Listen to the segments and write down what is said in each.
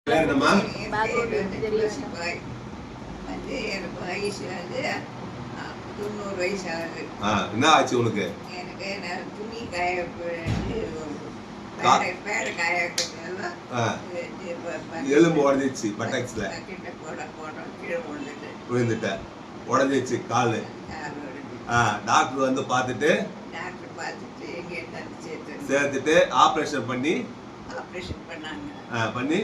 பேர் என்னம்மா? எனக்கு வயசு வந்து 90 வயசு ஆகுது. என்ன ஆச்சு உனக்கு? எனக்கு துணி காய பேட காய எலும்பு உடஞ்சிச்சு. பட்டாக்ஸ்ல கீழே விழுந்துட்டேன். உடஞ்சிச்சு காலு. டாக்டர் வந்து பார்த்துட்டு சேர்த்துட்டு ஆப்ரேஷன் பண்ணி பண்ணி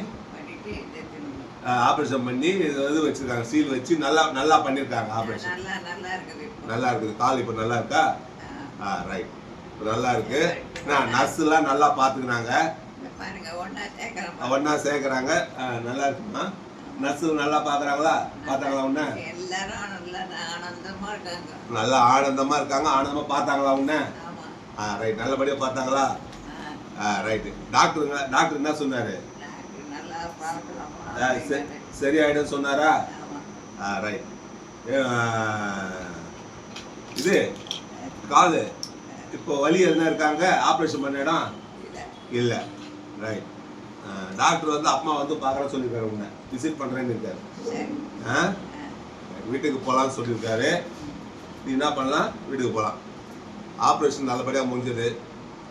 ஆப்ரேஷன் பண்ணி இது வச்சிருக்காங்க. சீல் வச்சு நல்லா பண்ணிருக்காங்க. ஆப்ரேஷன் நல்லா இருக்குது. கால் இப்போ நல்லா இருக்கா? ரைட், நல்லா இருக்கு. நர்ஸ்லாம் நல்லா பாத்துக்கிறாங்க. ஒன்னா சேர்க்கறாங்க. நல்லா இருக்குமா? நர்ஸ் நல்லா பாக்குறாங்களா? பார்த்தாங்களா உன்ன? நல்லா ஆனந்தமா இருக்காங்க. ஆனந்தமா பார்த்தாங்களா உன்ன? ரைட், நல்லபடியா பார்த்தாங்களா? ரைட். டாக்டர் என்ன சொன்னாரு? சரியாயிடும் சொன்னாரா? ரைட். இது காலு இப்போ வலி என்ன இருக்காங்க? ஆப்ரேஷன் பண்ண இடம் இல்லை. ரைட். டாக்டர் வந்து அம்மா வந்து பார்க்குற சொல்லியிருக்காரு. உன்னை விசிட் பண்ணுறேன்னு இருக்காரு. வீட்டுக்கு போகலான்னு சொல்லியிருக்காரு. நீ என்ன பண்ணலாம்? வீட்டுக்கு போகலாம். ஆப்ரேஷன் நல்லபடியாக முடிஞ்சது.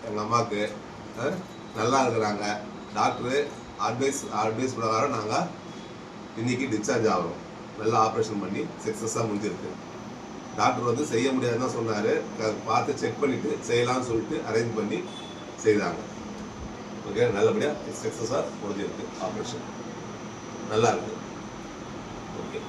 எங்கள் அம்மாவுக்கு நல்லா இருக்கிறாங்க. டாக்டரு அட்வைஸ் பிரகாரம் நாங்கள் இன்னைக்கு டிஸ்சார்ஜ் ஆகிறோம். நல்லா ஆப்ரேஷன் பண்ணி சக்ஸஸாக முடிஞ்சிருக்கு. டாக்டர் வந்து செய்ய முடியாதுன்னு தான் சொன்னார். பார்த்து செக் பண்ணிவிட்டு செய்யலாம்னு சொல்லிட்டு அரேஞ்ச் பண்ணி செய்தாங்க. ஓகே, நல்லபடியாக சக்ஸஸாக முடிஞ்சிருக்கு. ஆப்ரேஷன் நல்லா இருக்குது. ஓகே.